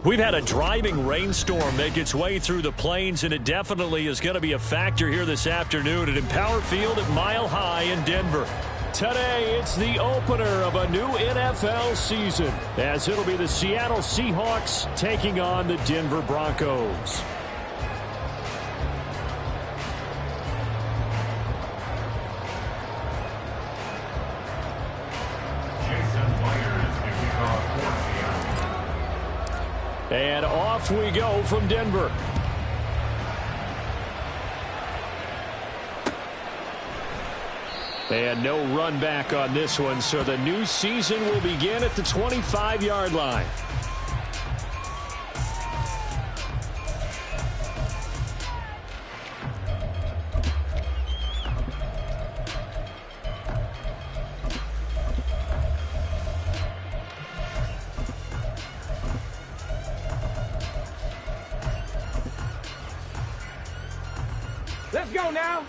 We've had a driving rainstorm make its way through the plains, and it definitely is going to be a factor here this afternoon at Empower Field at Mile High in Denver. Today, it's the opener of a new NFL season, as it'll be the Seattle Seahawks taking on the Denver Broncos. And off we go from Denver. And no run back on this one, so the new season will begin at the 25-yard line. Let's go now.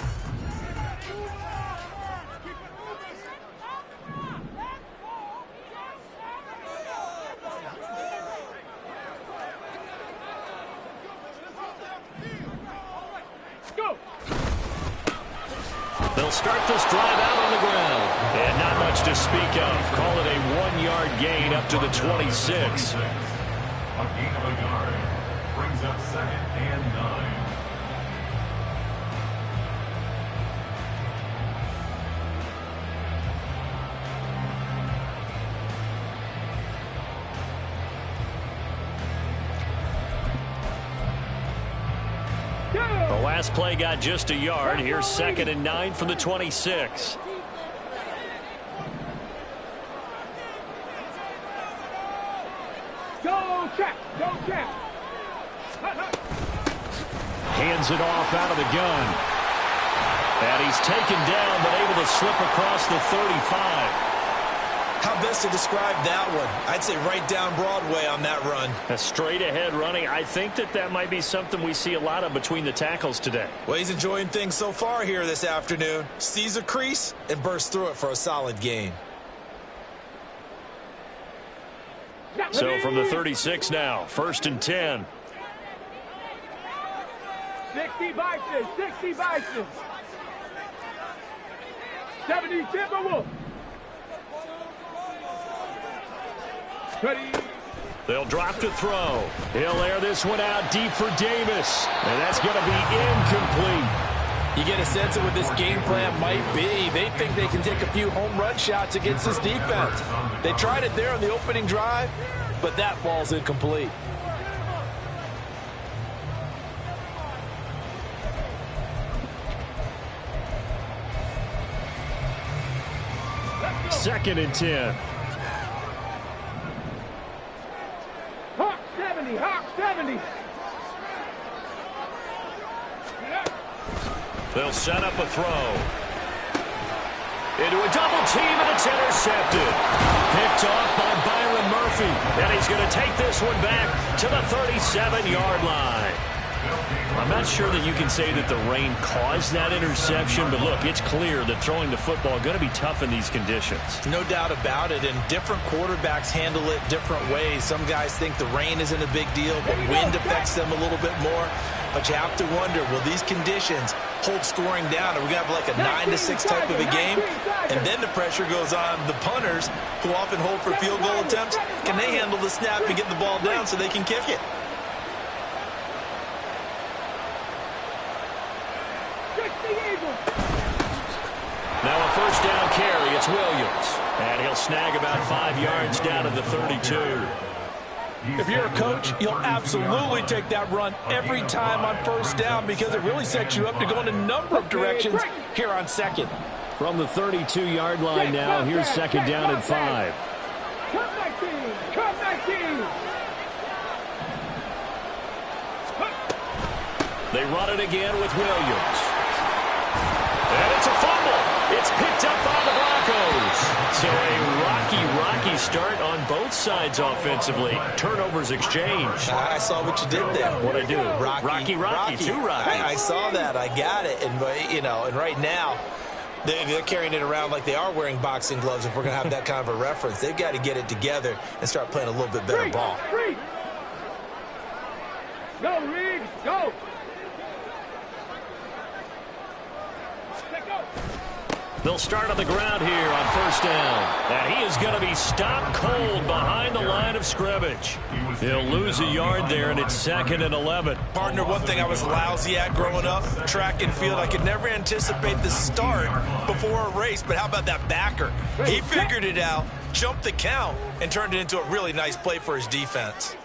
Go. They'll start this drive out on the ground. And not much to speak of. Call it a 1-yard gain up to the 26. A gain of a yard brings up 2nd and 9. The last play got just a yard. Here's 2nd and 9 from the 26. Go, check. Go, check. Hands it off out of the gun. And he's taken down, but able to slip across the 35. How best to describe that one? I'd say right down Broadway on that run. A straight-ahead running. I think that might be something we see a lot of between the tackles today. Well, he's enjoying things so far here this afternoon. Sees a crease and bursts through it for a solid gain. So from the 36 now, 1st and 10. 60 Bison, 60 Bison. 70 Timberwolves. They'll drop to throw. He'll air this one out deep for Davis. And that's going to be incomplete. You get a sense of what this game plan might be. They think they can take a few home run shots against this defense. They tried it there on the opening drive, but that ball's incomplete. Second and 10. Hawk 70, Hawk 70. They'll set up a throw. Into a double team, and it's intercepted. Picked off by Byron Murphy. And he's going to take this one back to the 37-yard line. I'm not sure that you can say that the rain caused that interception, but look, it's clear that throwing the football is going to be tough in these conditions. No doubt about it, and different quarterbacks handle it different ways. Some guys think the rain isn't a big deal, but wind affects them a little bit more. But you have to wonder, will these conditions hold scoring down? Are we going to have like a 9-6 type of a game? And then the pressure goes on the punters, who often hold for field goal attempts. Can they handle the snap and get the ball down so they can kick it? Now a first down carry, it's Williams. And he'll snag about 5 yards down at the 32. If you're a coach, you'll absolutely take that run every time on first down because it really sets you up to go in a number of directions here on second. From the 32-yard line now, here's 2nd down and 5. Come back team, come back team. They run it again with Williams. And it's a fumble. It's picked up by the Broncos. So a rocky start on both sides offensively. Turnovers exchanged. I saw what you did there. What'd I do? Rocky. Too rocky. I saw that. I got it. And, you know, and right now, they're carrying it around like they are wearing boxing gloves if we're going to have that kind of a reference. They've got to get it together and start playing a little bit better ball. Go, Reed. Go. Let go. They'll start on the ground here on first down. And he is going to be stopped cold behind the line of scrimmage. He'll lose a yard there, and it's 2nd and 11. Partner, one thing I was lousy at growing up, track and field, I could never anticipate the start before a race, but how about that backer? He figured it out, jumped the count, and turned it into a really nice play for his defense.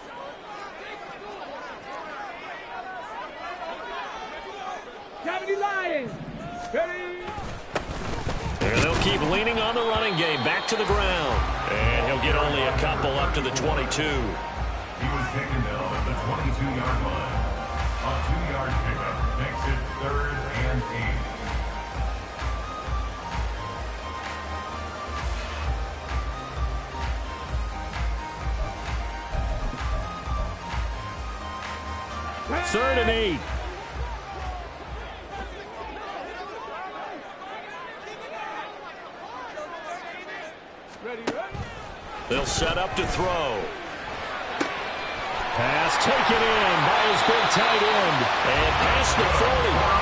Cavity Lions. Ready. And they'll keep leaning on the running game back to the ground. And he'll get only a couple up to the 22. He was taken down at the 22-yard line. A 2-yard pickup makes it 3rd and 8. 3rd and 8. They'll set up to throw. Pass taken in by his big tight end. And past the 40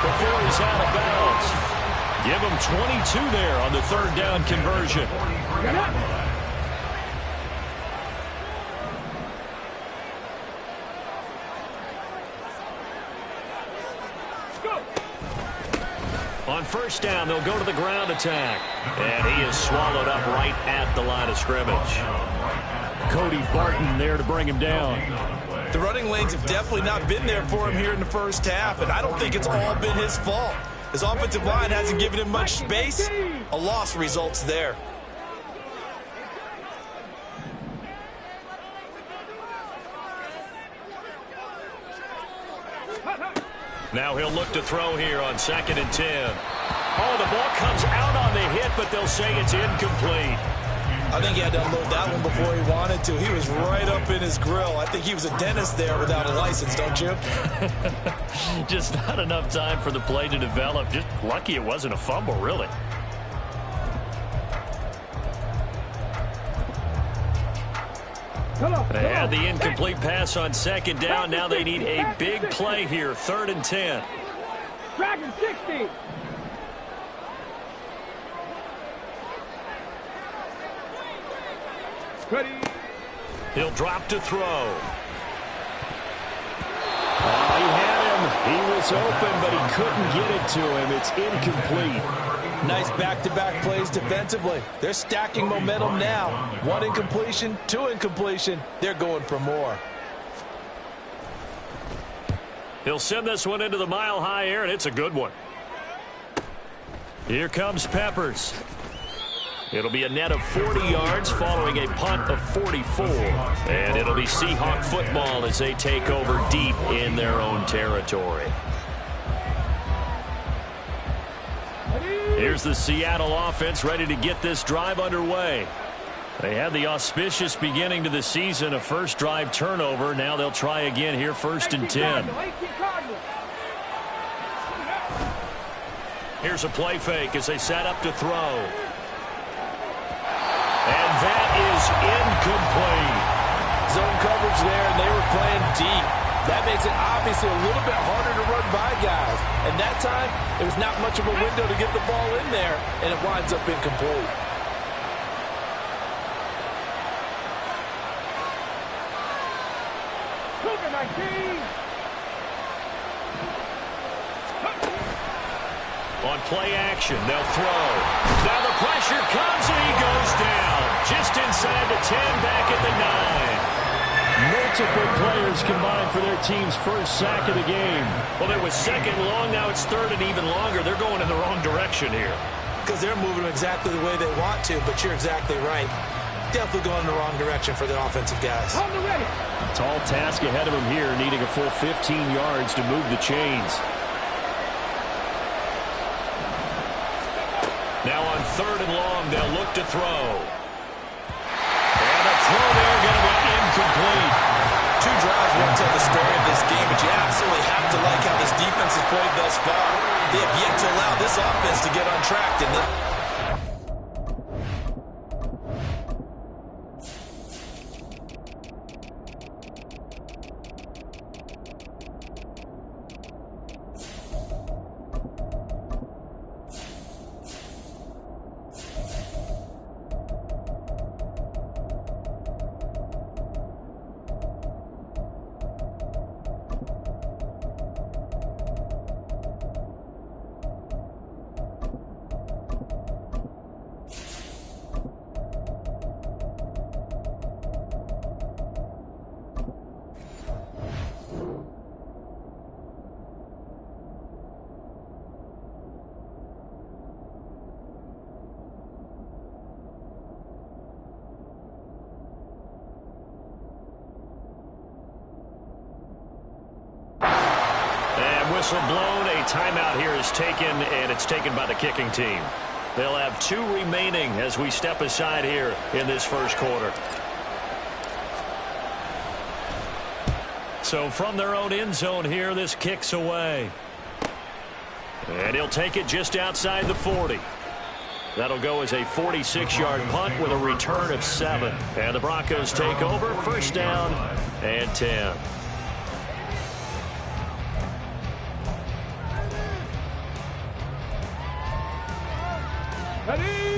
before he's out of bounds. Give him 22 there on the 3rd down conversion. Get up. On first down, they'll go to the ground attack. And he is swallowed up right at the line of scrimmage. Cody Barton there to bring him down. The running lanes have definitely not been there for him here in the first half, and I don't think it's all been his fault. His offensive line hasn't given him much space. A loss results there. Now he'll look to throw here on 2nd and 10. Oh, the ball comes out on the hit, but they'll say it's incomplete. I think he had to unload that one before he wanted to. He was right up in his grill. I think he was a dentist there without a license, don't you? Just not enough time for the play to develop. Just lucky it wasn't a fumble, really. They had the incomplete pass on 2nd down. Now they need a big play here. 3rd and 10. Dragon 60. Ready. He'll drop to throw. Oh, he had him. He was open, but he couldn't get it to him. It's incomplete. Nice back-to-back plays defensively. They're stacking momentum now. 1 incompletion, 2 incompletion. They're going for more. He'll send this one into the mile-high air, and it's a good one. Here comes Peppers. It'll be a net of 40 yards following a punt of 44. And it'll be Seahawk football as they take over deep in their own territory. Here's the Seattle offense ready to get this drive underway. They had the auspicious beginning to the season, a first drive turnover. Now they'll try again here, 1st and 10. Here's a play fake as they set up to throw. And that is incomplete. Zone coverage there, and they were playing deep. That makes it obviously a little bit harder to run by guys. And that time, it was not much of a window to get the ball in there, and it winds up incomplete. On play action, they'll throw. Now the pressure comes, and he goes down. Just inside the 10, back at the 9. Multiple players combined for their team's first sack of the game. Well, it was 2nd long, now it's 3rd and even longer. They're going in the wrong direction here. Because they're moving exactly the way they want to, but you're exactly right. Definitely going in the wrong direction for the offensive guys. On the ready. Tall task ahead of him here, needing a full 15 yards to move the chains. Now on 3rd and long, they'll look to throw. And a throw there going to be incomplete. 2 drives won't tell the story of this game, but you absolutely have to like how this defense has played thus far. They have yet to allow this offense to get on track, didn't they? whistle blown. A timeout here is taken, and it's taken by the kicking team. They'll have 2 remaining as we step aside here in this first quarter. So from their own end zone here, this kicks away. And he'll take it just outside the 40. That'll go as a 46-yard punt with a return of 7. And the Broncos take over, first down and 10.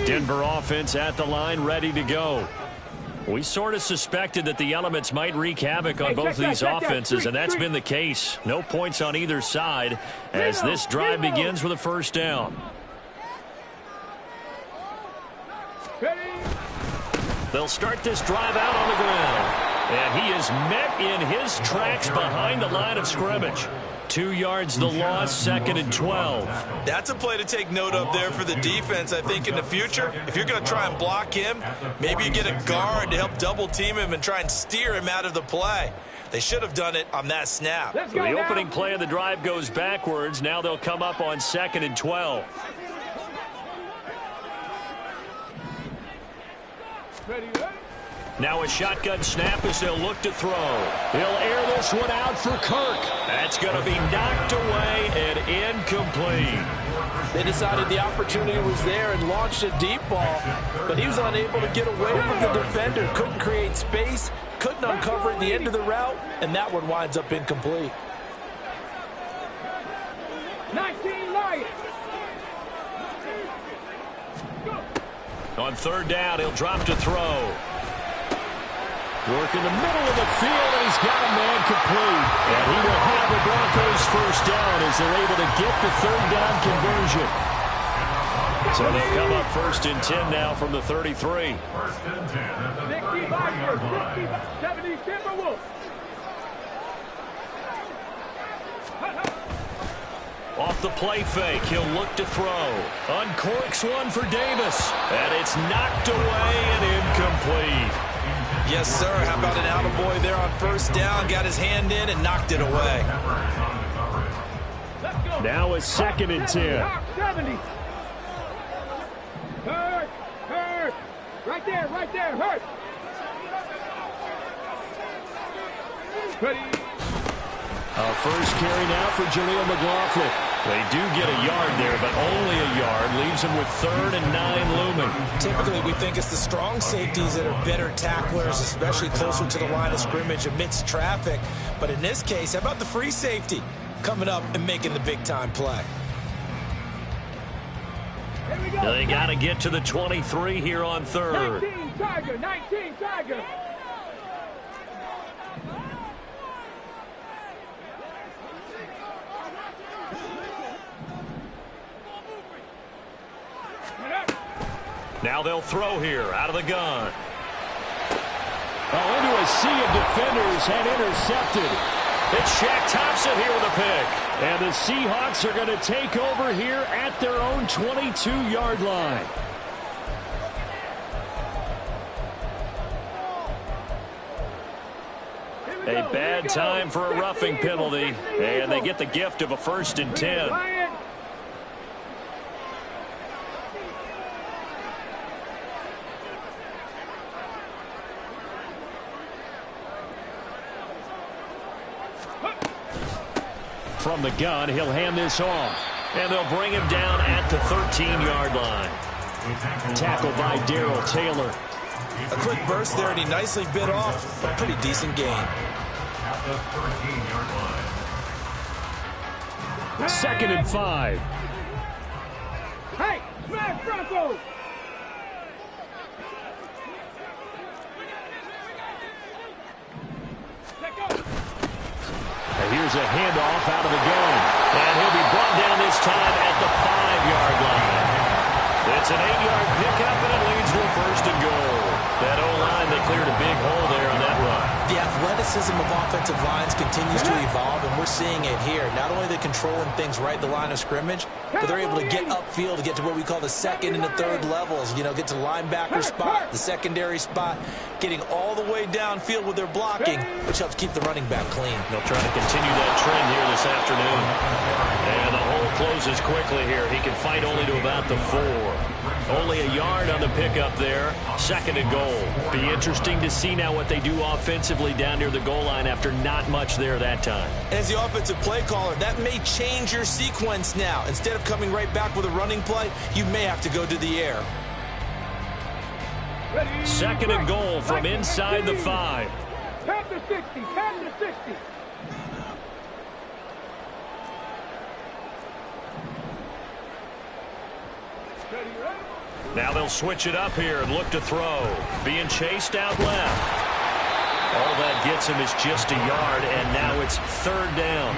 Denver offense at the line, ready to go. We sort of suspected that the elements might wreak havoc on both of these offenses, and that's been the case. No points on either side as this drive begins with a first down. They'll start this drive out on the ground. And he is met in his tracks behind the line of scrimmage. 2 yards the loss, 2nd and 12. That's a play to take note of there for the defense, I think, in the future. If you're going to try and block him, maybe you get a guard to help double team him and try and steer him out of the play. They should have done it on that snap. So the opening play of the drive goes backwards. Now they'll come up on 2nd and 12. Now a shotgun snap as they'll look to throw. He'll air this one out for Kirk. That's going to be knocked away and incomplete. They decided the opportunity was there and launched a deep ball, but he was unable to get away from the defender. Couldn't create space, couldn't uncover at the end of the route, and that one winds up incomplete. 19 Lions. On 3rd down, he'll drop to throw. Work in the middle of the field, and he's got a man complete. And he will have the Broncos first down as they're able to get the 3rd down conversion. So they'll come up 1st and 10 now from the 33. 70 Timberwolves. Off the play fake, he'll look to throw. Uncorks one for Davis. And it's knocked away and incomplete. Yes, sir. How about an attaboy there on 1st down? Got his hand in and knocked it away. Now a 2nd and 10. 70. Hurt. Right there, hurt. Our first carry now for Jaleel McLaughlin. They do get a yard there, but only a yard. Leaves them with 3rd and 9 looming. Typically, we think it's the strong safeties that are better tacklers, especially closer to the line of scrimmage amidst traffic. But in this case, how about the free safety coming up and making the big-time play? They got to get to the 23 here on 3rd. 19 Tiger. Now they'll throw here out of the gun. Into a sea of defenders and intercepted. It's Shaq Thompson here with a pick. And the Seahawks are going to take over here at their own 22-yard line. A bad time for a roughing penalty. And they get the gift of a 1st and 10. From the gun, he'll hand this off. And they'll bring him down at the 13-yard line. Tackled by Darrell Taylor. A quick burst there, and he nicely bit off a pretty decent gain. At the 13-yard line. 2nd and 5. Hey, smash Broncos! Here's a handoff out of the gun. And he'll be brought down this time at the 5-yard line. It's an 8-yard pickup, and it leads to a 1st and goal. That O-line, they cleared a big hole there on that run. The athleticism of offensive offensive lines continues to evolve, and we're seeing it here. Not only are they controlling things right at the line of scrimmage, but they're able to get upfield to get to what we call the second and the third levels. You know, get to the linebacker spot, the secondary spot, getting all the way downfield with their blocking, which helps keep the running back clean. They'll try to continue that trend here this afternoon. And the hole closes quickly here. He can fight only to about the 4. Only a yard on the pickup there. 2nd and goal. Be interesting to see now what they do offensively down near the goal line after not much there that time. As the offensive play caller, that may change your sequence now. Instead of coming right back with a running play, you may have to go to the air. 2nd and goal from inside the 5. 10 to 60, 10 to 60. Now they'll switch it up here and look to throw. Being chased out left. All that gets him is just a yard, and now it's 3rd down.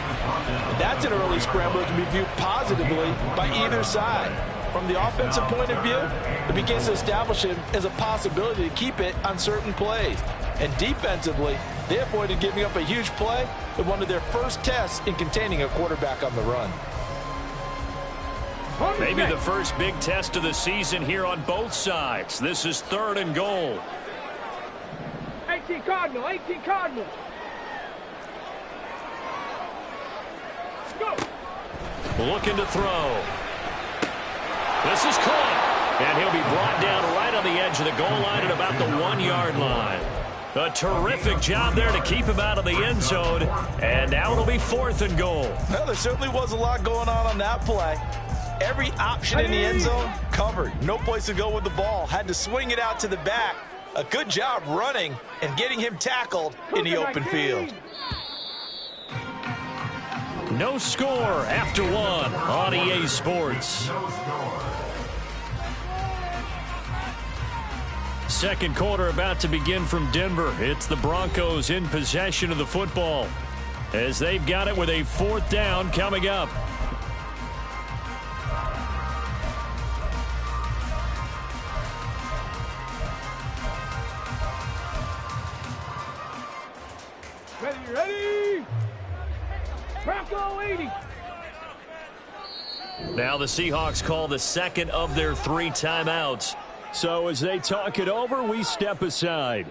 That's an early scramble that can be viewed positively by either side. From the offensive point of view, it begins to establish him as a possibility to keep it on certain plays. And defensively, they avoided giving up a huge play in one of their first tests in containing a quarterback on the run. Maybe the first big test of the season here on both sides. This is 3rd and goal. 18 Cardinal, 18 Cardinal. Go. Looking to throw. This is caught. And he'll be brought down right on the edge of the goal line at about the 1-yard line. A terrific job there to keep him out of the end zone. And now it'll be 4th and goal. Well, there certainly was a lot going on that play. Every option in the end zone covered. No place to go with the ball. Had to swing it out to the back. A good job running and getting him tackled in the open field. No score after 1 on EA Sports. Second quarter about to begin from Denver. It's the Broncos in possession of the football as they've got it with a 4th down coming up. Ready. Bronco 80. Now the Seahawks call the 2nd of their 3 timeouts. So as they talk it over, we step aside.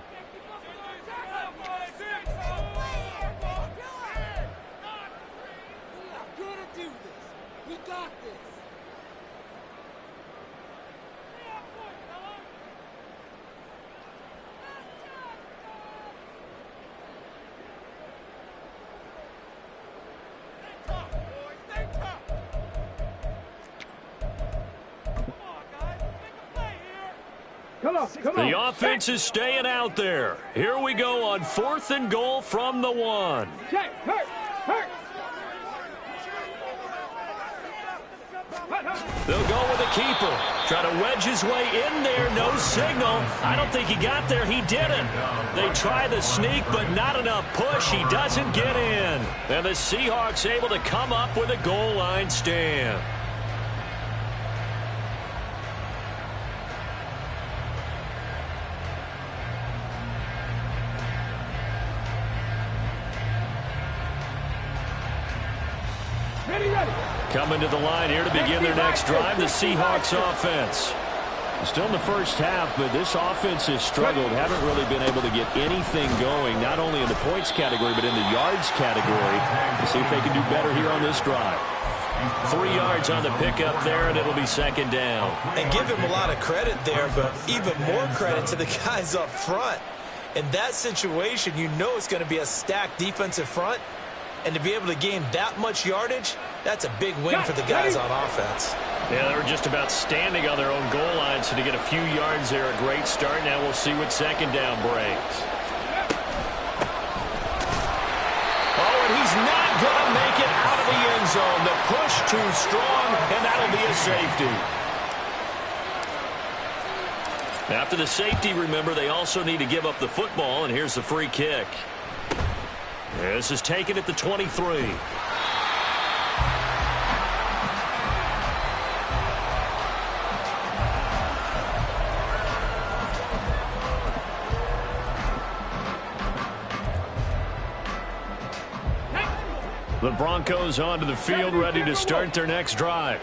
Come on. The offense is staying out there. Here we go on 4th and goal from the 1. Check. Hurt. They'll go with a keeper. Try to wedge his way in there. No signal. I don't think he got there. He didn't. They try the sneak, but not enough push. He doesn't get in. And the Seahawks able to come up with a goal line stand. Coming to the line here to begin their next drive, the Seahawks offense. Still in the first half, but this offense has struggled. Haven't really been able to get anything going, not only in the points category, but in the yards category. We'll see if they can do better here on this drive. 3 yards on the pickup there, and it'll be 2nd down. And give him a lot of credit there, but even more credit to the guys up front. In that situation, you know it's going to be a stacked defensive front. And to be able to gain that much yardage, that's a big win for the guys on offense. Yeah, they were just about standing on their own goal line, so to get a few yards there, a great start. Now we'll see what 2nd down brings. Oh, and he's not going to make it out of the end zone. The push too strong, and that'll be a safety. After the safety, remember, they also need to give up the football, and here's the free kick. This is taken at the 23. The Broncos onto the field, ready to start their next drive.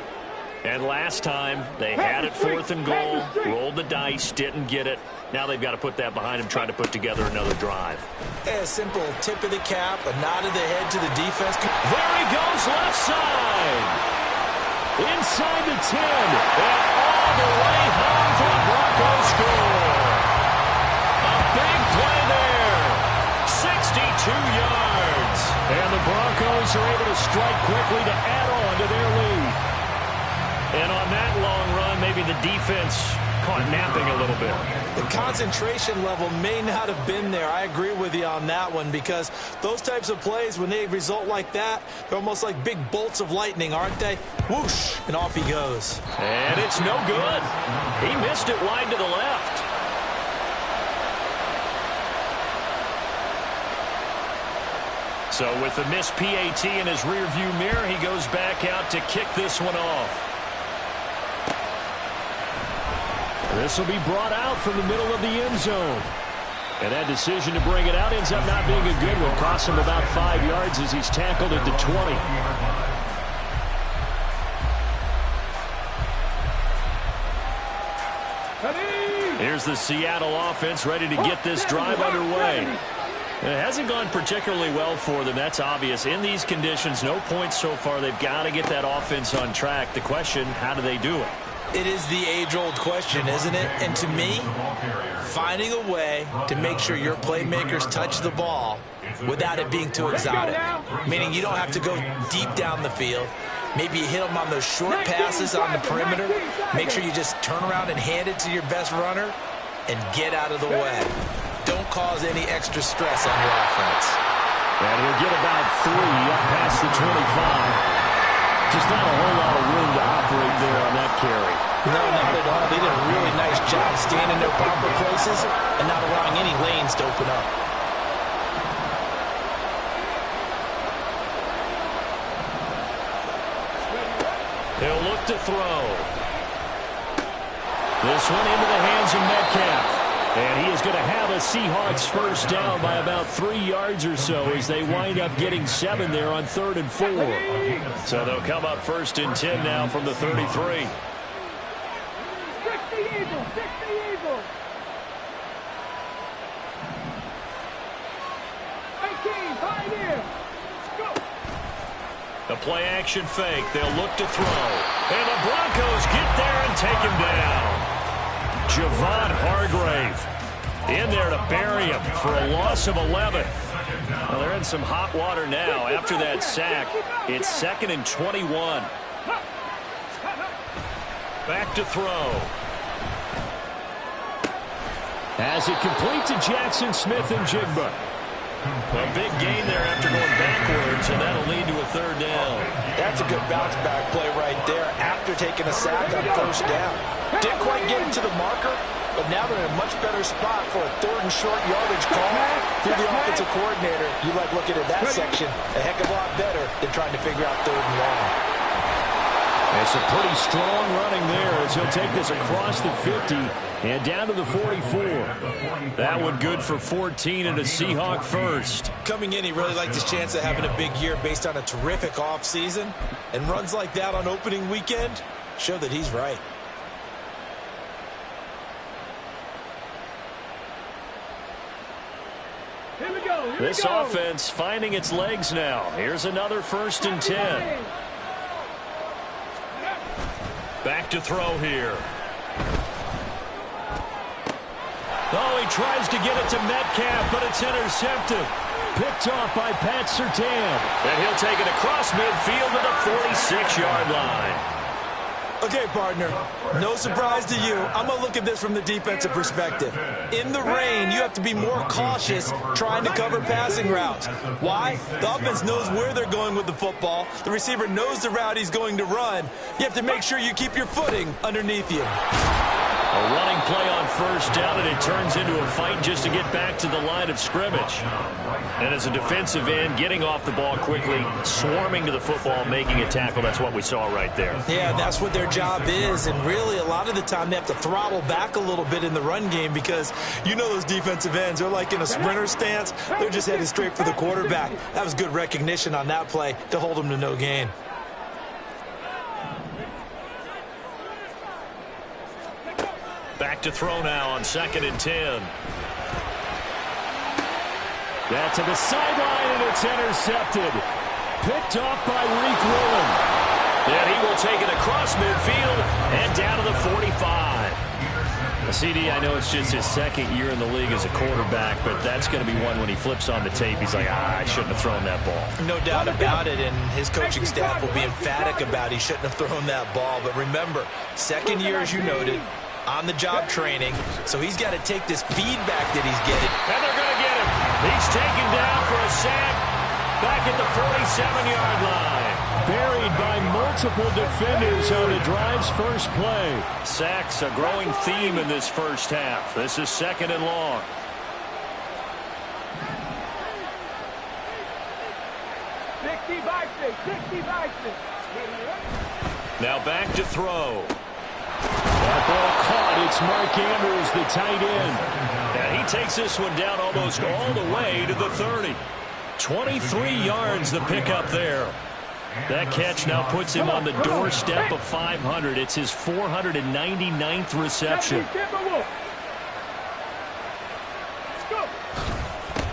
And last time, they had it 4th and goal, rolled the dice, didn't get it. Now they've got to put that behind them, try to put together another drive. A simple tip of the cap, a nod of the head to the defense. There he goes, left side. Inside the 10, and all the way home for the Broncos score. A big play there, 62 yards. And the Broncos are able to strike quickly to add on to their lead. And on that long run, maybe the defense caught napping a little bit. The concentration level may not have been there. I agree with you on that one, because those types of plays, when they result like that, they're almost like big bolts of lightning, aren't they? Whoosh, and off he goes. And it's no good. He missed it wide to the left. So with the missed PAT in his rearview mirror, he goes back out to kick this one off. This will be brought out from the middle of the end zone. And that decision to bring it out ends up not being a good one. Costs him about 5 yards as he's tackled at the 20. Here's the Seattle offense ready to get this drive underway. It hasn't gone particularly well for them. That's obvious. In these conditions, no points so far. They've got to get that offense on track. The question, how do they do it? It is the age-old question, isn't it? And to me, finding a way to make sure your playmakers touch the ball without it being too exotic. Meaning you don't have to go deep down the field. Maybe you hit them on those short passes on the perimeter. Make sure you just turn around and hand it to your best runner and get out of the way. Don't cause any extra stress on your offense. And he'll get about 3 up past the 25. Just not a whole lot of room to operate there on that carry. No, not at all. They did a really nice job staying in their proper places and not allowing any lanes to open up. He'll look to throw. This one into the hands of Metcalf. And he is going to have a Seahawks first down by about 3 yards or so as they wind up getting 7 there on 3rd and 4. So they'll come up 1st and 10 now from the 33. 60 Eagles, 60 Eagles. 18, 5 here. Go. The play action fake. They'll look to throw. And the Broncos get there and take him down. Javon Hargrave in there to bury him for a loss of 11. Well, they're in some hot water now. After that sack, it's 2nd and 21. Back to throw. As it complete to Jackson Smith-Njigba. A big gain there after going backwards, and that'll lead to a 3rd down. That's a good bounce-back play right there after taking a sack on 1st down. Didn't quite get it to the marker, but now they're in a much better spot for a 3rd and short yardage call. Through the offensive coordinator, you like looking at that section a heck of a lot better than trying to figure out 3rd and long. It's a pretty strong running there as he'll take this across the 50 and down to the 44. That one good for 14 and a Seahawk first. Coming in, he really liked his chance of having a big year based on a terrific offseason. And runs like that on opening weekend show that he's right. Here we go. This offense finding its legs now. Here's another 1st and 10. Back to throw here. Oh, he tries to get it to Metcalf, but it's intercepted. Picked off by Pat Surtain. And he'll take it across midfield to the 46-yard line. Okay, partner, no surprise to you. I'm going to look at this from the defensive perspective. In the rain, you have to be more cautious trying to cover passing routes. Why? The offense knows where they're going with the football. The receiver knows the route he's going to run. You have to make sure you keep your footing underneath you. A running play on first down, and it turns into a fight just to get back to the line of scrimmage. And as a defensive end, getting off the ball quickly, swarming to the football, making a tackle, that's what we saw right there. Yeah, that's what their job is, and really a lot of the time they have to throttle back a little bit in the run game because you know those defensive ends, they're like in a sprinter stance. They're just headed straight for the quarterback. That was good recognition on that play to hold them to no gain. Back to throw now on 2nd and 10. That to the sideline, and it's intercepted. Picked off by Reek Woolen. And he will take it across midfield and down to the 45. CD, I know it's just his 2nd year in the league as a quarterback, but that's going to be one when he flips on the tape. He's like, I shouldn't have thrown that ball. No doubt about it, and his coaching staff will be emphatic about he shouldn't have thrown that ball. But remember, 2nd year, as you noted, on-the-job training, so he's got to take this feedback that he's getting. And they're going to get him. He's taken down for a sack back at the 47-yard line. Buried by multiple defenders on the drive's first play. Sacks, a growing theme in this first half. This is 2nd and long. Now back to throw. That ball caught. It's Mark Andrews, the tight end. And he takes this one down almost all the way to the 30. 23 yards the pickup there. That catch now puts him on the doorstep of 500. It's his 499th reception.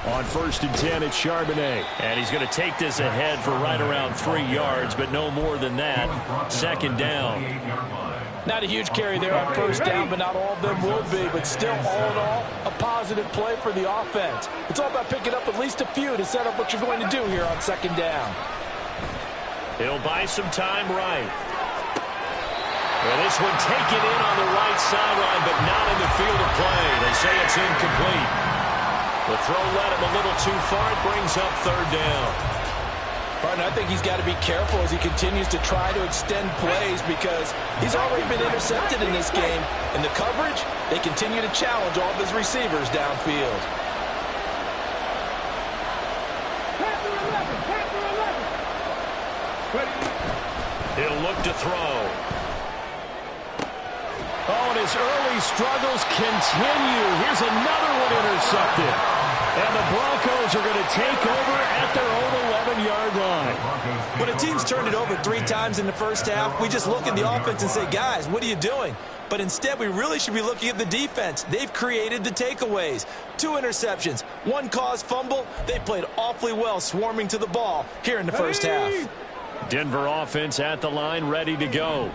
On 1st and 10, it's Charbonnet. And he's going to take this ahead for right around 3 yards, but no more than that. 2nd down. Not a huge carry there on first down, but not all of them will be. But still, all in all, a positive play for the offense. It's all about picking up at least a few to set up what you're going to do here on 2nd down. He'll buy some time right. Well, this one taken in on the right sideline, but not in the field of play. They say it's incomplete. The throw led him a little too far. It brings up 3rd down. Partner, I think he's got to be careful as he continues to try to extend plays because he's already been intercepted in this game. And the coverage, they continue to challenge all of his receivers downfield. He'll look to throw. Oh, and his early struggles continue. Here's another one intercepted. And the Broncos are going to take over at their own 11-yard line. When a team's turned it over 3 times in the first half, we just look at the offense and say, guys, what are you doing? But instead, we really should be looking at the defense. They've created the takeaways. 2 interceptions, 1 caused fumble. They played awfully well swarming to the ball here in the first half. Denver offense at the line, ready to go.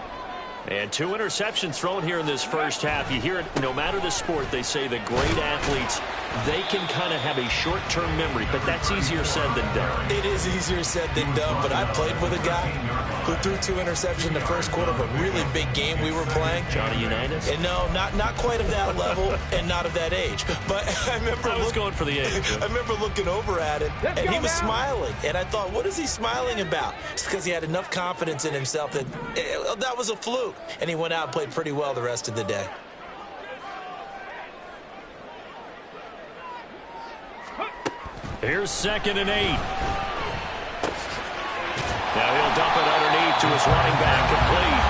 And 2 interceptions thrown here in this first half. You hear it, no matter the sport, they say the great athletes, they can kind of have a short-term memory, but that's easier said than done. It is easier said than done, but I played with a guy who threw 2 interceptions in the first quarter of a really big game we were playing. Johnny Unitas? And no, not quite of that level and not of that age. But I remember going for the age. I remember looking over at him, and he was smiling. And I thought, what is he smiling about? It's because he had enough confidence in himself that that was a fluke. And he went out and played pretty well the rest of the day. Here's 2nd and 8. Now he'll dump it underneath to his running back, complete.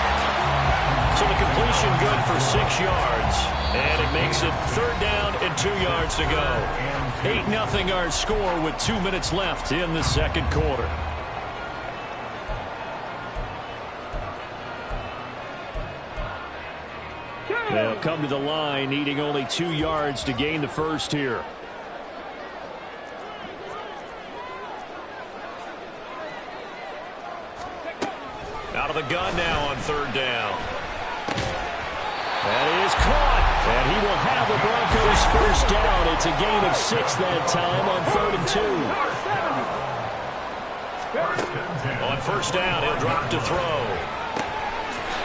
So the completion good for 6 yards. And it makes it 3rd down and 2 yards to go. 8-0 our score with 2 minutes left in the 2nd quarter. They'll come to the line, needing only 2 yards to gain the first here. Out of the gun now on 3rd down. And he is caught. And he will have the Broncos first down. It's a gain of 6 that time on 3rd and 2. On first down, he'll drop to throw.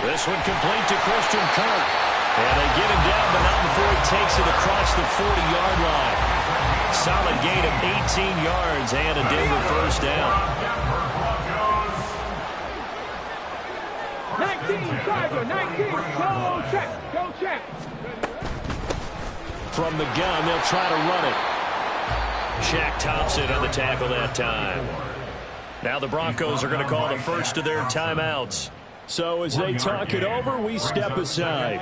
This one complete to Christian Kirk. And they get him down, but not before he takes it across the 40-yard line. Solid gain of 18 yards and a Denver first down. 19, Tiger, 19. Go check, go check. From the gun, they'll try to run it. Shaq Thompson on the tackle that time. Now the Broncos are going to call the first of their timeouts. So as they talk it over, we step aside.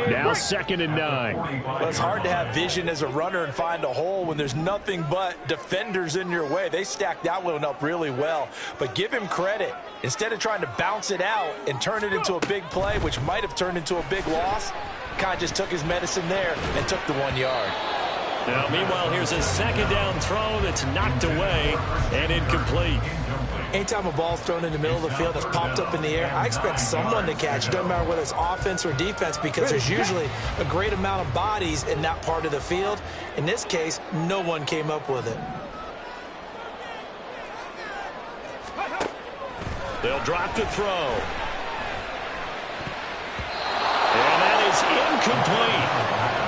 Now 2nd and 9. Well, it's hard to have vision as a runner and find a hole when there's nothing but defenders in your way. They stacked that one up really well. But give him credit. Instead of trying to bounce it out and turn it into a big play, which might have turned into a big loss, kind of just took his medicine there and took the 1 yard. Now, meanwhile, here's a 2nd down throw that's knocked away and incomplete. Anytime a ball's thrown in the middle of the field that's popped up in the air, I expect someone to catch. Doesn't matter whether it's offense or defense, because there's usually a great amount of bodies in that part of the field. In this case, no one came up with it. They'll drop to throw. And that is incomplete.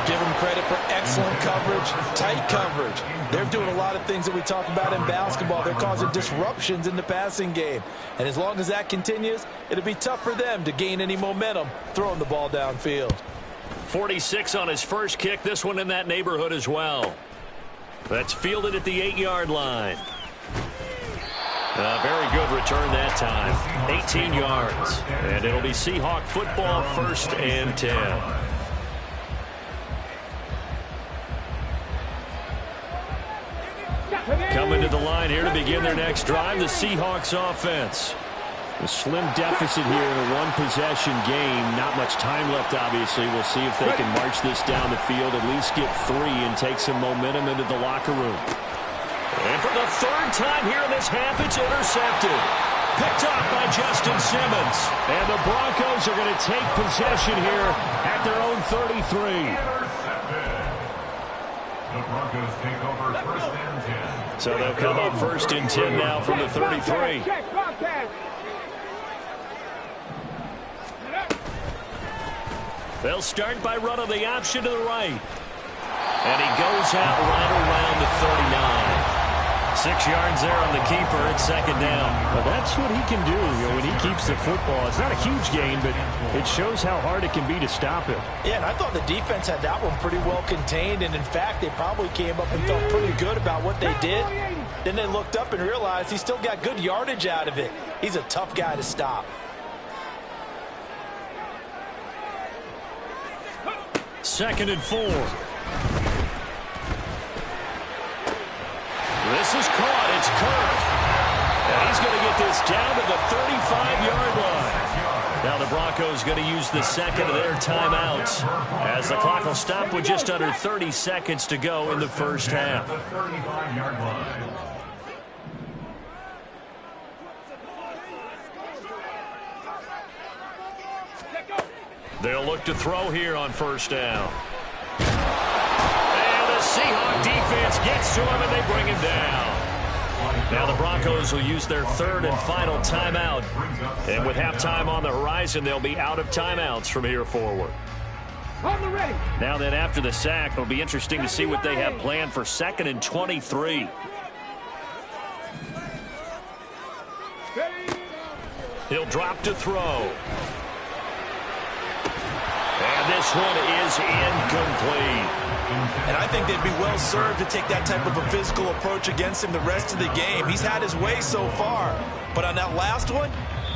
Give them credit for excellent coverage, tight coverage. They're doing a lot of things that we talk about in basketball. They're causing disruptions in the passing game. And as long as that continues, it'll be tough for them to gain any momentum throwing the ball downfield. 46 on his first kick. This one in that neighborhood as well. That's fielded at the 8-yard line. Very good return that time. 18 yards. And it'll be Seahawk football, 1st and 10. Coming to the line here to begin their next drive, the Seahawks offense. A slim deficit here in a one-possession game. Not much time left, obviously. We'll see if they can march this down the field, at least get 3 and take some momentum into the locker room. And for the 3rd time here in this half, it's intercepted. Picked off by Justin Simmons. And the Broncos are going to take possession here at their own 33. The Broncos take over 1st and 10. So they'll come up 1st and 10 now from the 33. They'll start by running the option to the right. And he goes out right around the 39. 6 yards there on the keeper. It's 2nd down. Well, that's what he can do, when he keeps the football. It's not a huge gain, but it shows how hard it can be to stop him. Yeah, and I thought the defense had that one pretty well contained, and in fact, they probably came up and felt pretty good about what they did. Then they looked up and realized he still got good yardage out of it. He's a tough guy to stop. 2nd and 4. This is caught. It's Kirk. And he's going to get this down to the 35-yard line. Now the Broncos going to use the 2nd of their timeouts as the clock will stop with just under 30 seconds to go in the first half. The 35-yard line. They'll look to throw here on 1st down. And the Seahawk defense gets to him, and they bring him down. Now the Broncos will use their 3rd and final timeout. And with halftime on the horizon, they'll be out of timeouts from here forward. Now then, after the sack, it'll be interesting to see what they have planned for 2nd and 23. He'll drop to throw. And this one is incomplete. And I think they'd be well served to take that type of a physical approach against him the rest of the game. He's had his way so far. But on that last one,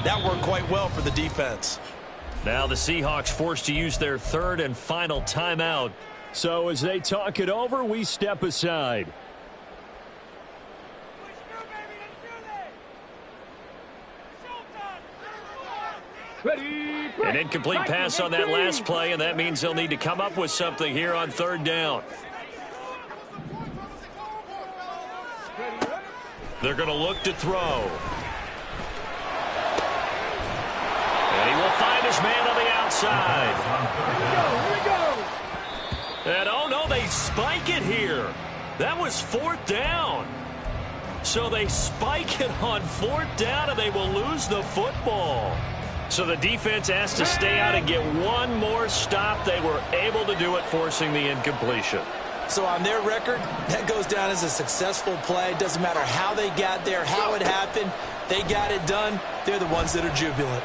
that worked quite well for the defense. Now the Seahawks forced to use their 3rd and final timeout. So as they talk it over, we step aside. An incomplete pass on that last play, and that means they'll need to come up with something here on 3rd down. They're going to look to throw. And he will find his man on the outside. And oh no, they spike it here. That was 4th down. So they spike it on 4th down, and they will lose the football. So the defense has to stay out and get one more stop. They were able to do it, forcing the incompletion. So on their record, that goes down as a successful play. Doesn't matter how they got there, how it happened. They got it done. They're the ones that are jubilant.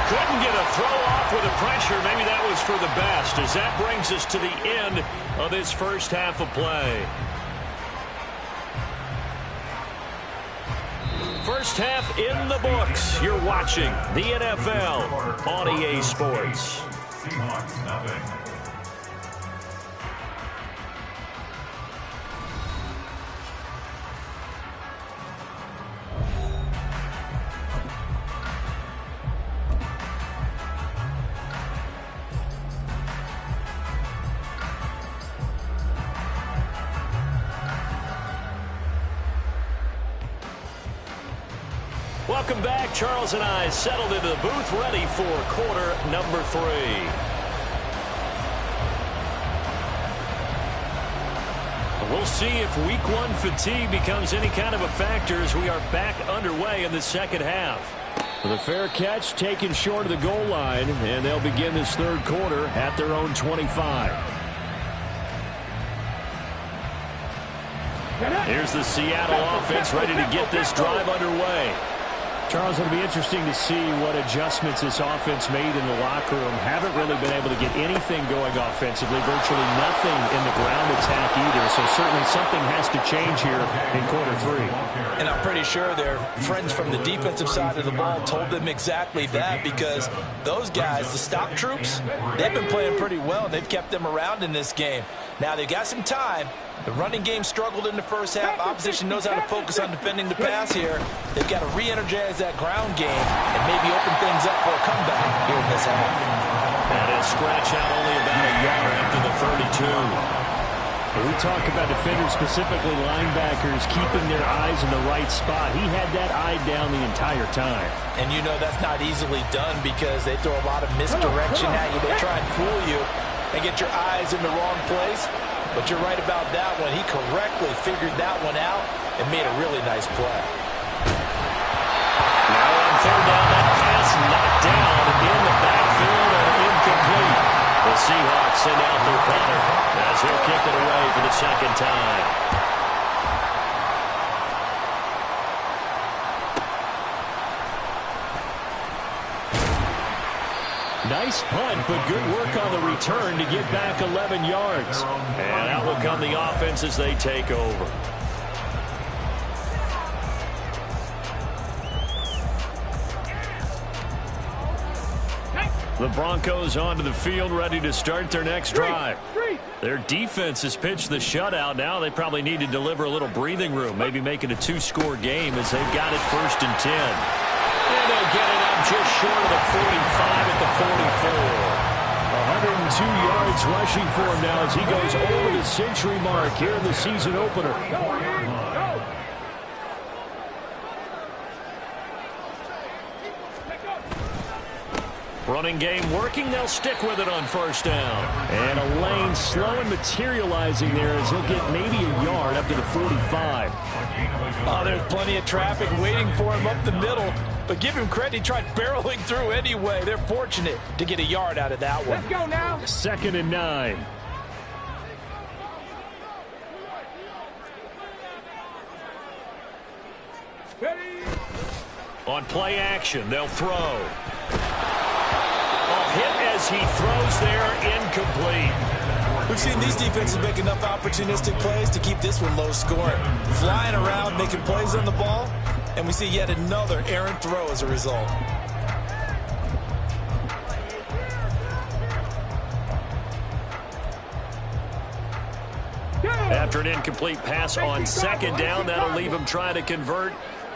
Couldn't get a throw off with the pressure. Maybe that was for the best, as that brings us to the end of this first half of play. First half in the books. You're watching the NFL on EA Sports. Seahawks, nothing. Welcome back. Charles and I settled into the booth, ready for quarter number 3. We'll see if week 1 fatigue becomes any kind of a factor as we are back underway in the second half. The fair catch taken short of the goal line, and they'll begin this third quarter at their own 25. Here's the Seattle offense ready to get this drive underway. Charles, it'll be interesting to see what adjustments this offense made in the locker room. Haven't really been able to get anything going offensively, virtually nothing in the ground attack either, so certainly something has to change here in quarter 3. And I'm pretty sure their friends from the defensive side of the ball told them exactly that, because those guys, the stop troops, they've been playing pretty well. They've kept them around in this game. Now they've got some time. The running game struggled in the first half. Opposition knows how to focus on defending the pass here. They've got to re-energize that ground game and maybe open things up for a comeback here in this half. And a scratch out only about a yard after the 32. We talk about defenders, specifically linebackers, keeping their eyes in the right spot. He had that eye down the entire time. And you know that's not easily done because they throw a lot of misdirection at you. They try and fool you and get your eyes in the wrong place. But you're right about that one. He correctly figured that one out and made a really nice play. Now on third down, that pass knocked down in the backfield and incomplete. The Seahawks send out their punter as he'll kick it away for the second time. Nice punt, but good work on the return to get back 11 yards. And out will come the offense as they take over. The Broncos onto the field, ready to start their next drive. Their defense has pitched the shutout. Now they probably need to deliver a little breathing room, maybe make it a 2-score game as they've got it 1st and 10. And they'll get it up just short of the 45 at the 44. 102 yards rushing for him now as he goes over the century mark here in the season opener. Running game working. They'll stick with it on 1st down. And a lane slow and materializing there as he'll get maybe a yard up to the 45. Oh, there's plenty of traffic waiting for him up the middle. But give him credit, he tried barreling through anyway. They're fortunate to get a yard out of that one. Let's go now. 2nd and 9. Ready. On play action, they'll throw. Hit as he throws there, incomplete. We've seen these defenses make enough opportunistic plays to keep this one low scoring. Flying around, making plays on the ball, and we see yet another errant throw as a result. After an incomplete pass on 2nd down, that'll leave him trying to convert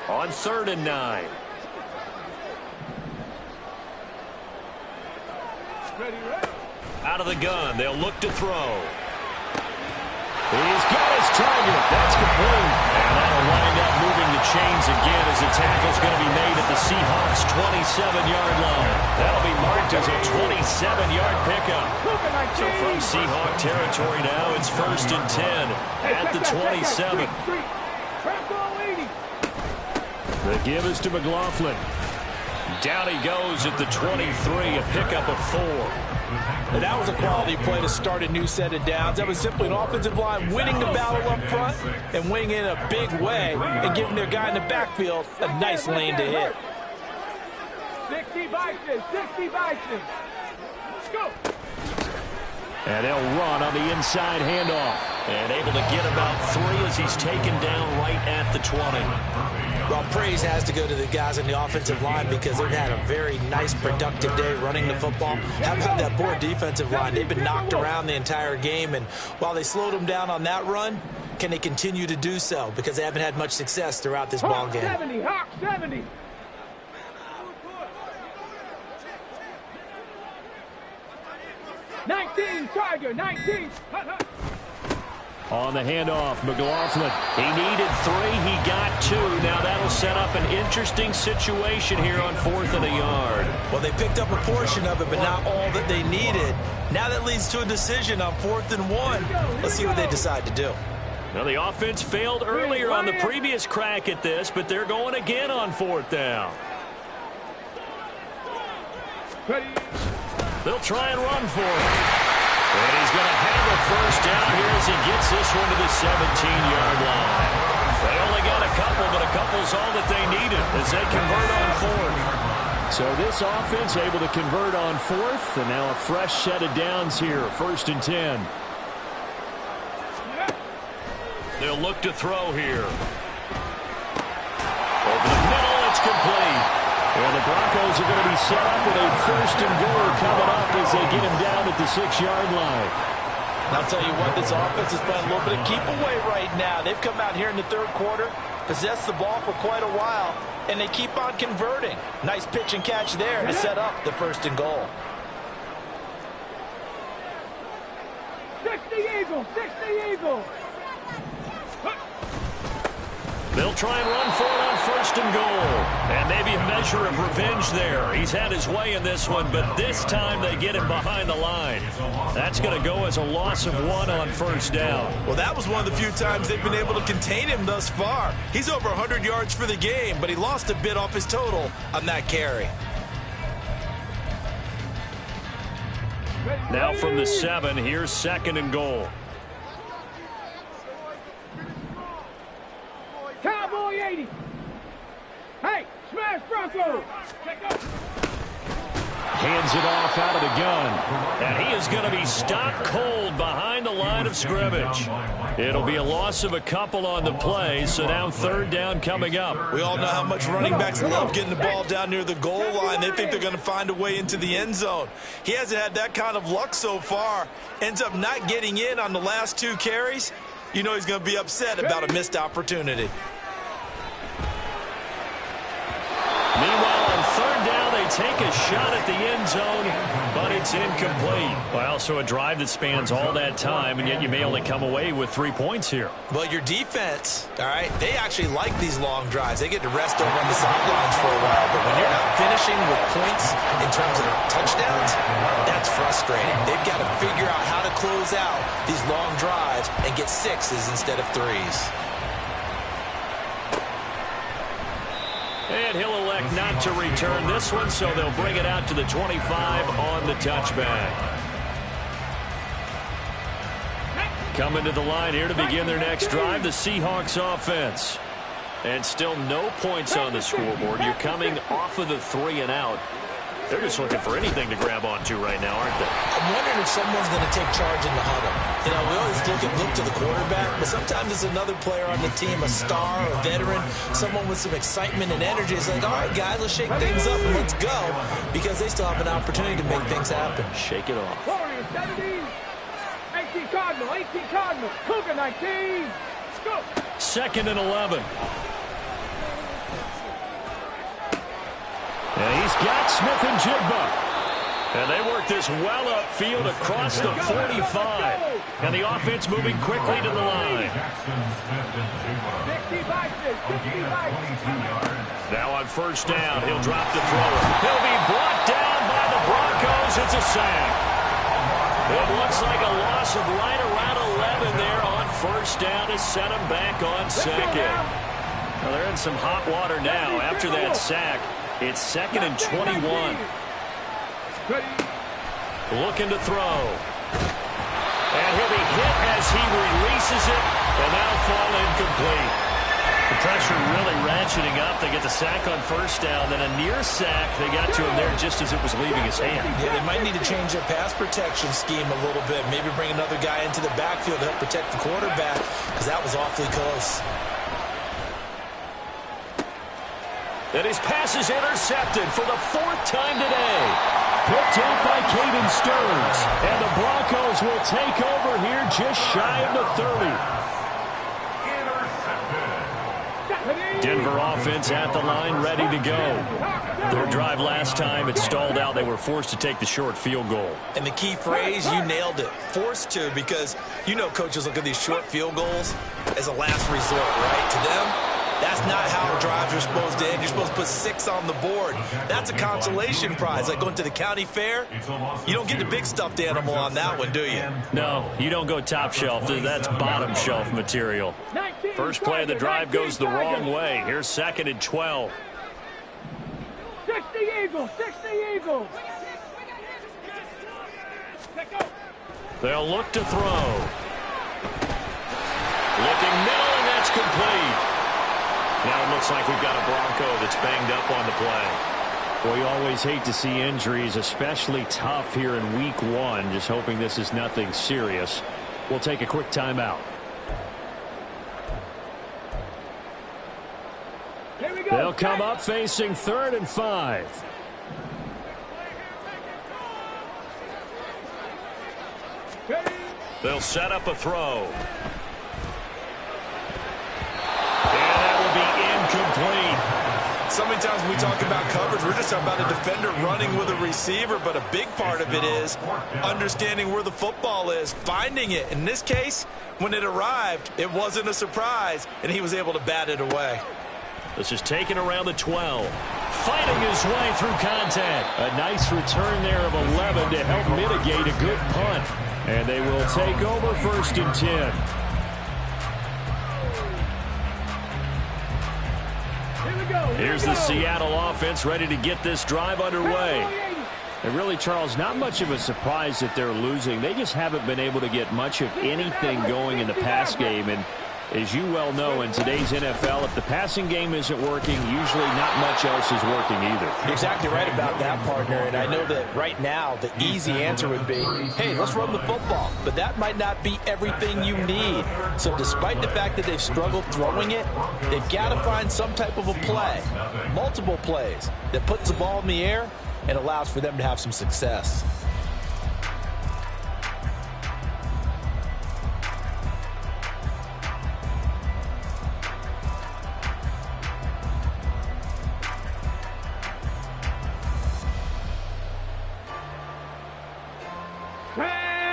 on 3rd and 9. Out of the gun, they'll look to throw. He's got his target. That's complete. And that'll wind up moving the chains again as the tackle's going to be made at the Seahawks' 27-yard line. That'll be marked as a 27-yard pickup. So from Seahawk territory now, it's 1st and 10 at the 27. The give is to McLaughlin. Down he goes at the 23, a pickup of 4. And that was a quality play to start a new set of downs. That was simply an offensive line winning the battle up front and winning in a big way and giving their guy in the backfield a nice lane to hit. 60 Bison, 60 Bison. Let's go. And they'll run on the inside handoff. And able to get about 3 as he's taken down right at the 20. Well, praise has to go to the guys on the offensive line because they've had a very nice, productive day running the football. How about that poor defensive line? They've been knocked around the entire game, and while they slowed them down on that run, can they continue to do so? Because they haven't had much success throughout this ball game. 70, Hawk 70. Tiger, 19. On the handoff, McLaughlin. He needed 3. He got 2. Now that'll set up an interesting situation here on 4th and a yard. Well, they picked up a portion of it, but not all that they needed. Now that leads to a decision on 4th and 1. Let's see what they decide to do. Now, the offense failed earlier on the previous crack at this, but they're going again on 4th down. They'll try and run for it. And he's going to have a first down here as he gets this one to the 17-yard line. They only got a couple, but a couple's all that they needed as they convert on 4th. So this offense able to convert on 4th, and now a fresh set of downs here, 1st and 10. They'll look to throw here. Over the middle, it's complete. And the Broncos are going to be set up with a 1st and goal coming up as they get him down at the 6-yard line. I'll tell you what, this offense is playing a little bit of keep away right now. They've come out here in the 3rd quarter, possessed the ball for quite a while, and they keep on converting. Nice pitch and catch there to set up the 1st and goal. 60 Eagles, 60 Eagles. They'll try and run for it on 1st and goal. And maybe a measure of revenge there. He's had his way in this one, but this time they get him behind the line. That's going to go as a loss of 1 on 1st down. Well, that was one of the few times they've been able to contain him thus far. He's over 100 yards for the game, but he lost a bit off his total on that carry. Now from the 7, here's 2nd and goal. Cowboy 80. Hey, smash Bronco. Hands it off out of the gun. And he is going to be stopped cold behind the line of scrimmage. It'll be a loss of a couple on the play, so now 3rd down coming up. We all know how much running backs love getting the ball down near the goal line. They think they're going to find a way into the end zone. He hasn't had that kind of luck so far. Ends up not getting in on the last 2 carries. You know he's going to be upset about a missed opportunity. Meanwhile, on 3rd down, they take a shot at the end zone, but it's incomplete. Well, so a drive that spans all that time, and yet you may only come away with 3 points here. Well, your defense, all right, they actually like these long drives. They get to rest over on the sidelines for a while, but when you're not finishing with points in terms of touchdowns, that's frustrating. They've got to figure out how to close out these long drives and get 6s instead of 3s. And he'll elect not to return this one, so they'll bring it out to the 25 on the touchback. Coming to the line here to begin their next drive, the Seahawks offense. And still no points on the scoreboard. You're coming off of the 3 and out. They're just looking for anything to grab onto right now, aren't they? I'm wondering if someone's going to take charge in the huddle. You know, we always look to the quarterback, but sometimes it's another player on the team, a star, a veteran, someone with some excitement and energy. It's like, all right, guys, let's shake things up and let's go, because they still have an opportunity to make things happen. Shake it off. 18 Cardinal, 18 Cardinal, Cougar 19. Let's go. 2nd and 11. And he's got Smith and Jigba. And they work this well upfield across the 45. And the offense moving quickly to the line. Now on 1st down, he'll drop the throw. He'll be brought down by the Broncos. It's a sack. It looks like a loss of right around 11 there on 1st down to set him back on 2nd. Well, they're in some hot water now after that sack. It's 2nd and 21. Looking to throw. And he'll be hit as he releases it, and that'll fall incomplete. The pressure really ratcheting up. They get the sack on first down, then a near sack. They got to him there just as it was leaving his hand. Yeah, they might need to change their pass protection scheme a little bit. Maybe bring another guy into the backfield to help protect the quarterback, because that was awfully close. And his pass is intercepted for the 4th time today. Picked up by Caden Stearns. And the Broncos will take over here just shy of the 30. Denver offense at the line, ready to go. Their drive last time, it stalled out. They were forced to take the short field goal. And the key phrase, you nailed it. Forced to, because you know coaches look at these short field goals as a last resort, right? To them, that's not how drives are supposed to end. You're supposed to put 6 on the board. That's a consolation prize. Like going to the county fair, you don't get the big stuffed animal on that one, do you? No, you don't go top shelf. That's bottom shelf material. First play of the drive goes the wrong way. Here's 2nd and 12. 60 Eagles, 60 Eagles. They'll look to throw. Looking middle, and that's complete. Now it looks like we've got a Bronco that's banged up on the play. Well, you always hate to see injuries, especially tough here in week 1. Just hoping this is nothing serious. We'll take a quick timeout. Here we go. They'll come up facing 3rd and 5. They'll set up a throw. And that will be incomplete. So many times when we talk about coverage, we're just talking about a defender running with a receiver, but a big part of it is understanding where the football is, finding it. In this case, when it arrived, it wasn't a surprise, and he was able to bat it away. This is taken around the 12. Fighting his way through contact. A nice return there of 11 to help mitigate a good punt. And they will take over 1st and 10. Here's the Seattle offense ready to get this drive underway. And really, Charles, not much of a surprise that they're losing. They just haven't been able to get much of anything going in the pass game. And as you well know, in today's NFL, if the passing game isn't working, usually not much else is working either. You're exactly right about that, partner. And I know that right now the easy answer would be, hey, let's run the football. But that might not be everything you need. So despite the fact that they've struggled throwing it, they've got to find some type of a play, multiple plays, that puts the ball in the air and allows for them to have some success.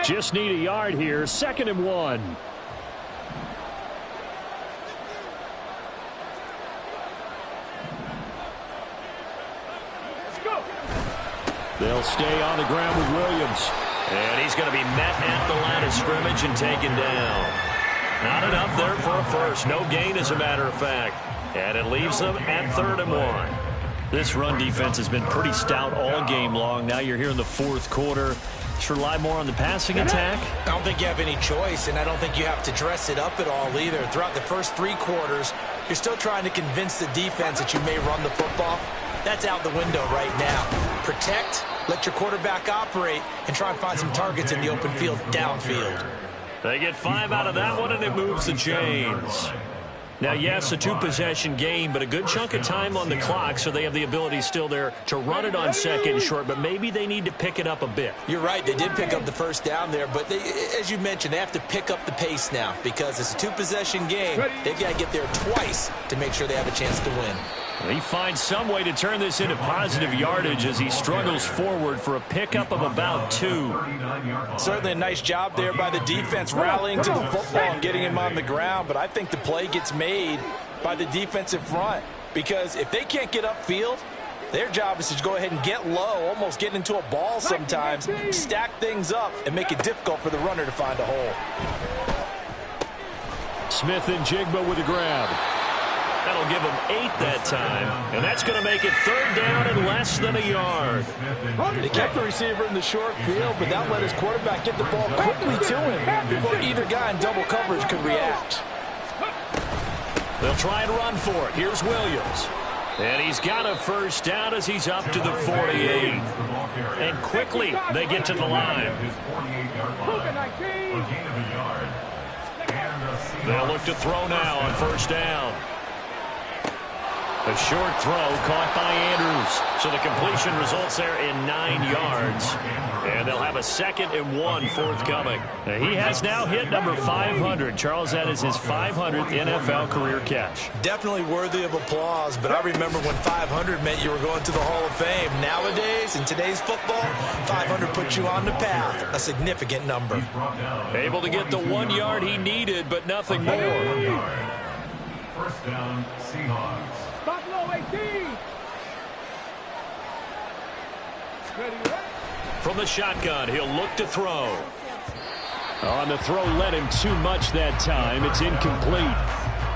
Just need a yard here. 2nd and 1. They'll stay on the ground with Williams. And he's going to be met at the line of scrimmage and taken down. Not enough there for a first. No gain, as a matter of fact. And it leaves them at 3rd and 1. This run defense has been pretty stout all game long. Now you're here in the 4th quarter. Should rely more on the passing attack? I don't think you have any choice, and I don't think you have to dress it up at all either. Throughout the first 3 quarters, you're still trying to convince the defense that you may run the football. That's out the window right now. Protect, let your quarterback operate, and try and find some targets in the open field downfield. They get 5 out of that one, and it moves the chains. Now, yes, a 2-possession game, but a good chunk of time on the clock, so they have the ability still there to run it on 2nd and short, but maybe they need to pick it up a bit. You're right. They did pick up the first down there, but as you mentioned, they have to pick up the pace now because it's a 2-possession game. They've got to get there twice to make sure they have a chance to win. He finds some way to turn this into positive yardage as he struggles forward for a pickup of about 2. Certainly a nice job there by the defense rallying to the football and getting him on the ground, but I think the play gets made by the defensive front because if they can't get upfield, their job is to go ahead and get low, almost get into a ball sometimes, stack things up, and make it difficult for the runner to find a hole. Smith and Jigba with a grab. That'll give them 8 that time, and that's going to make it 3rd down and less than a yard. They kept the receiver in the short field, but that let his quarterback get the ball quickly to him before either guy in double coverage could react. They'll try and run for it. Here's Williams. And he's got a first down as he's up to the 48. And quickly they get to the line. They'll look to throw now on first down. A short throw caught by Andrews. So the completion results there in 9 yards. And they'll have a 2nd and 1 forthcoming. He has now hit number 500. Charles, that is his 500th NFL career catch. Definitely worthy of applause, but I remember when 500 meant you were going to the Hall of Fame. Nowadays, in today's football, 500 puts you on the path. A significant number. Able to get the 1 yard he needed, but nothing more. First down, Seahawks. Buffalo 18. Ready. From the shotgun, he'll look to throw. On the throw led him too much that time. It's incomplete.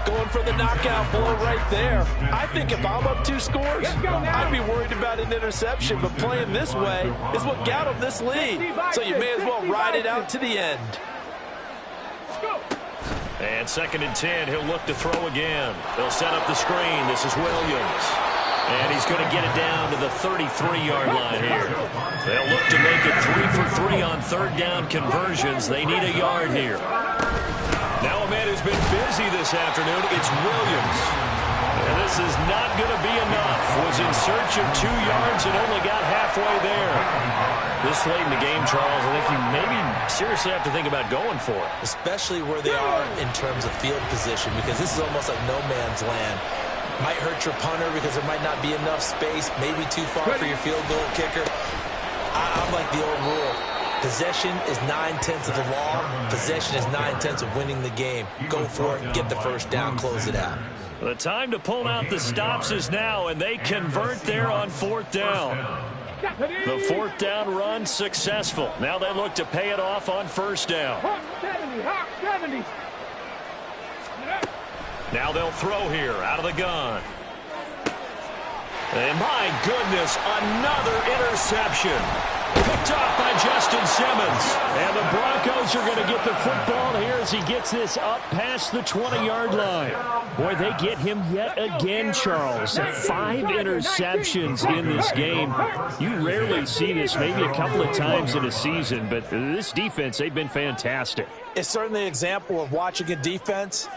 Going for the knockout blow right there. I think if I'm up 2 scores, I'd be worried about an interception, but playing this way is what got him this lead. So you may as well ride it out to the end. And 2nd and 10, he'll look to throw again. They'll set up the screen. This is Williams. And he's going to get it down to the 33-yard line here. They'll look to make it 3 for 3 on 3rd down conversions. They need a yard here. Now a man who's been busy this afternoon, it's Williams. And this is not going to be enough. Was in search of 2 yards and only got halfway there. This late in the game, Charles, I think you maybe seriously have to think about going for it. Especially where they are in terms of field position, because this is almost like no man's land. Might hurt your punter because there might not be enough space, maybe too far for your field goal kicker. I'm like the old rule. Possession is 9/10 of the law. Possession is 9/10 of winning the game. Go for it, get the first down, close it out. The time to pull out the stops is now, and they convert there on 4th down. The 4th down run successful. Now they look to pay it off on 1st down. Hawk 70. Now they'll throw here out of the gun. And my goodness, another interception. Picked off by Justin Simmons. And the Broncos are going to get the football here as he gets this up past the 20-yard line. Boy, they get him yet again, Charles. 5 interceptions in this game. You rarely see this, maybe a couple of times in a season, but this defense, they've been fantastic. It's certainly an example of watching a defense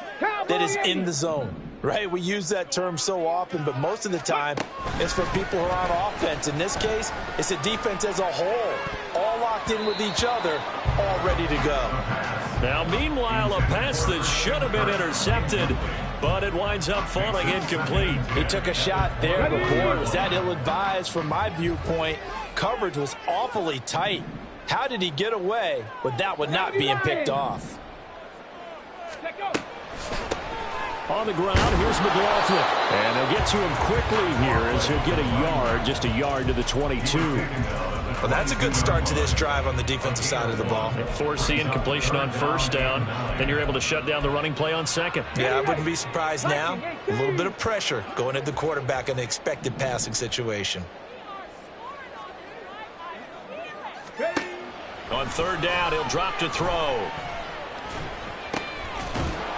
that is in the zone, right? We use that term so often, but most of the time it's for people who are on offense. In this case, it's a defense as a whole, all locked in with each other, all ready to go. Now, meanwhile, a pass that should have been intercepted, but it winds up falling incomplete. He took a shot there, but boy, was that ill-advised from my viewpoint. Coverage was awfully tight. How did he get away with that one not being picked off? On the ground, here's McLaughlin. And they'll get to him quickly here as he'll get a yard, just a yard to the 22. Well, that's a good start to this drive on the defensive side of the ball. Forcing completion on 1st down. Then you're able to shut down the running play on 2nd. Yeah, I wouldn't be surprised now. A little bit of pressure going at the quarterback in the expected passing situation. On 3rd down, he'll drop to throw.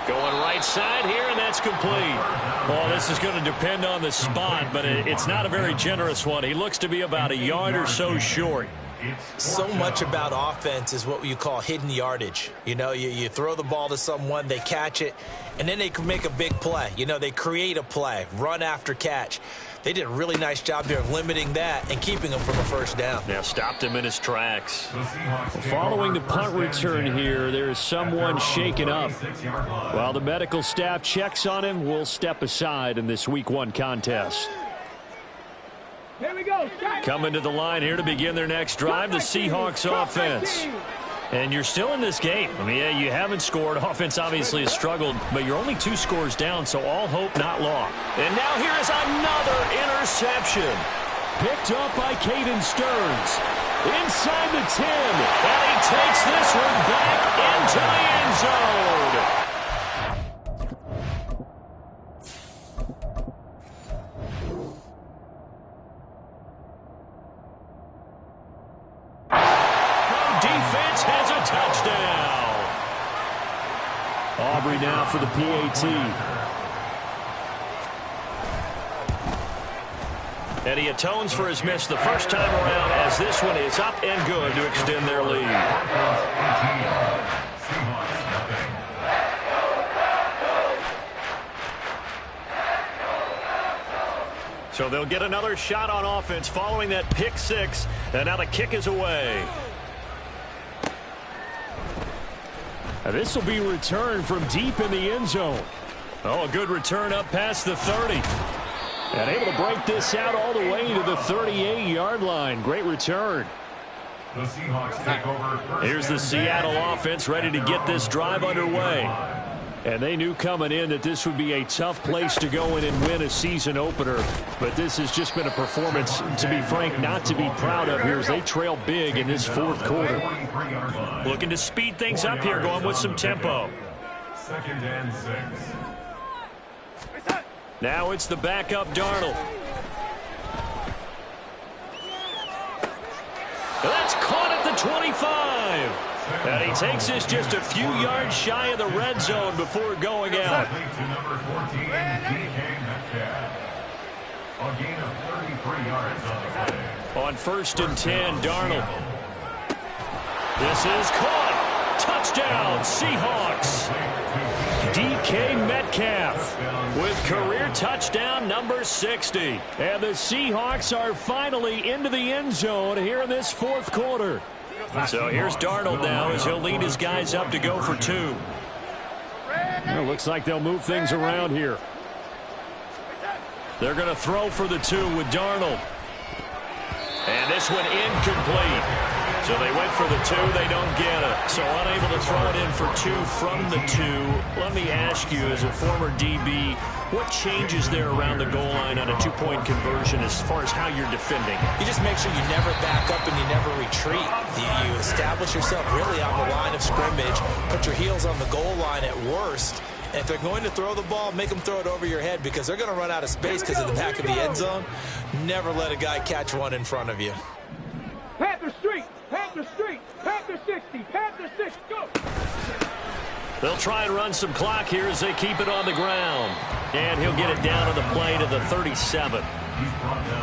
Going right side here, and that's complete. Well, this is going to depend on the spot, but it's not a very generous one. He looks to be about a yard or so short. So much about offense is what you call hidden yardage. You know, you throw the ball to someone, they catch it, and then they can make a big play. You know, they create a play, run after catch. They did a really nice job there of limiting that and keeping him from a 1st down. Yeah, stopped him in his tracks. Following the punt return here, there is someone shaken up. While the medical staff checks on him, we'll step aside in this Week 1 contest. Here we go. Coming to the line here to begin their next drive, the Seahawks offense. And you're still in this game. I mean, yeah, you haven't scored. Offense obviously has struggled, but you're only 2 scores down, so all hope not lost. And now here is another interception. Picked up by Caden Stearns. Inside the 10. And he takes this one back into the end zone. Defense has a touchdown. Aubrey now for the PAT. And he atones for his miss the first time around as this one is up and good to extend their lead. So they'll get another shot on offense following that pick six. And now the kick is away. This will be returned from deep in the end zone. Oh, a good return up past the 30. And able to break this out all the way to the 38-yard line. Great return. The Seahawks take over. Here's the Seattle offense ready to get this drive underway. And they knew coming in that this would be a tough place to go in and win a season opener. But this has just been a performance, to be frank, not to be proud of here as they trail big in this fourth quarter. Looking to speed things up here, going with some tempo. 2nd and 6. Now it's the backup Darnold. That's caught at the 25. And he takes this just a few yards shy of the red zone before going out. To number 14, DK Metcalf. A gain of 33 yards on the play. On 1st and 10, Darnold. This is caught. Touchdown, Seahawks. DK Metcalf with career touchdown number 60. And the Seahawks are finally into the end zone here in this fourth quarter. So here's Darnold now as he'll lead his guys up to go for 2. Well, looks like they'll move things around here. They're going to throw for the 2 with Darnold. And this one incomplete. So they went for the 2, they don't get it. So unable to throw it in for 2 from the 2. Let me ask you, as a former DB, what changes there around the goal line on a 2-point conversion as far as how you're defending? You just make sure you never back up and you never retreat. You establish yourself really on the line of scrimmage, put your heels on the goal line at worst. And if they're going to throw the ball, make them throw it over your head because they're going to run out of space because of the back of the end zone. Never let a guy catch one in front of you. Panther Street, Panther Street, Panther 60, Panther 6, go! They'll try and run some clock here as they keep it on the ground. And he'll get it down to the play to the 37.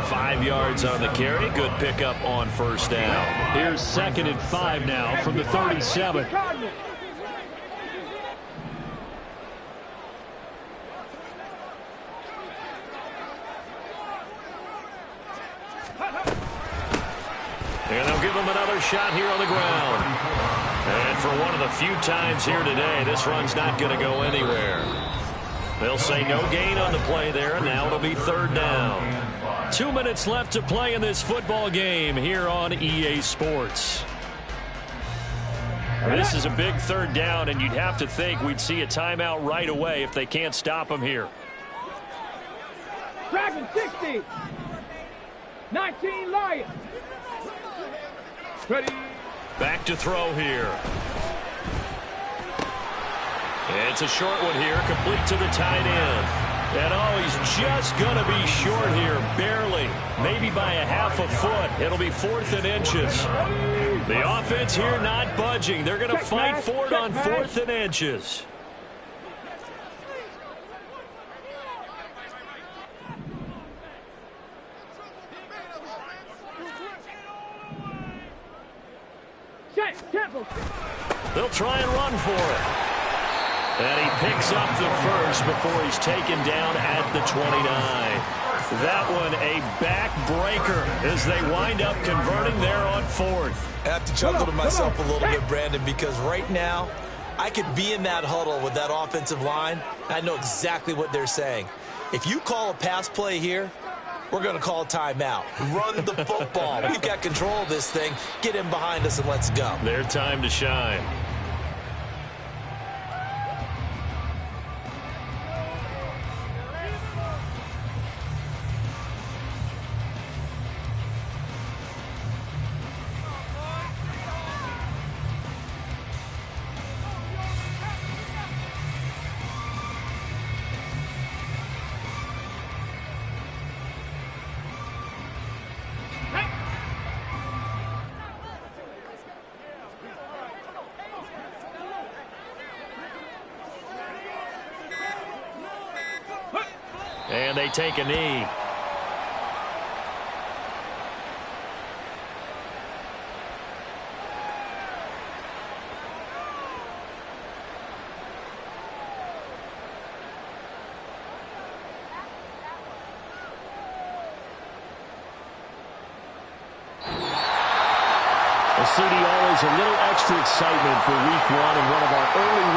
5 yards on the carry. Good pickup on 1st down. Here's 2nd and 5 now from the 37. And they'll give him another shot here on the ground. And for one of the few times here today, this run's not going to go anywhere. They'll say no gain on the play there, and now it'll be 3rd down. 2 minutes left to play in this football game here on EA Sports. This is a big 3rd down, and you'd have to think we'd see a timeout right away if they can't stop him here. Dragon 60, 19 Lions. Ready. Back to throw here. It's a short one here, complete to the tight end. And oh, he's just going to be short here, barely. Maybe by a half a foot. It'll be 4th and inches. The offense here not budging. They're going to fight for it on 4th and inches. They'll try and run for it. And he picks up the first before he's taken down at the 29. That one a backbreaker as they wind up converting there on 4th. I have to chuckle to myself a little bit, Brandon, because right now I could be in that huddle with that offensive line. I know exactly what they're saying. If you call a pass play here, we're going to call a timeout. Run the football. We've got control of this thing. Get in behind us and let's go. Their time to shine. And they take a knee. Well, CD, always a little extra excitement for week one and one of our early windows.